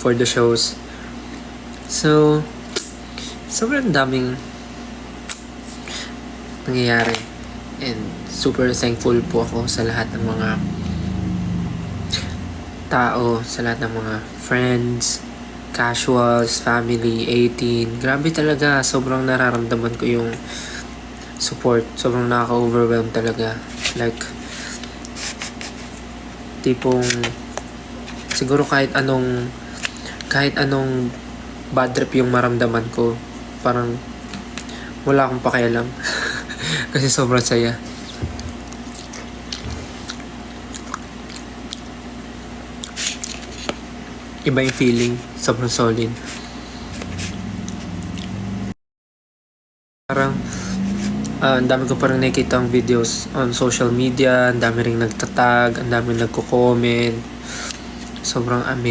for the shows. So, sobrang daming nangyayari. And super thankful po ako sa lahat ng mga tao, sa lahat ng mga friends, casuals, family, 18. Grabe talaga, sobrang nararamdaman ko yung support. Sobrang nakaka-overwhelm talaga. Like, tipong, siguro kahit anong bad trip yung maramdaman ko, parang wala akong pakialam. Kasi sobrang saya. Iba yung feeling, sobrang solid. Parang ang dami ko parang nakikita ang videos on social media, ang dami ring nagtatag, ang dami nagko-comment. Sobrang amazing.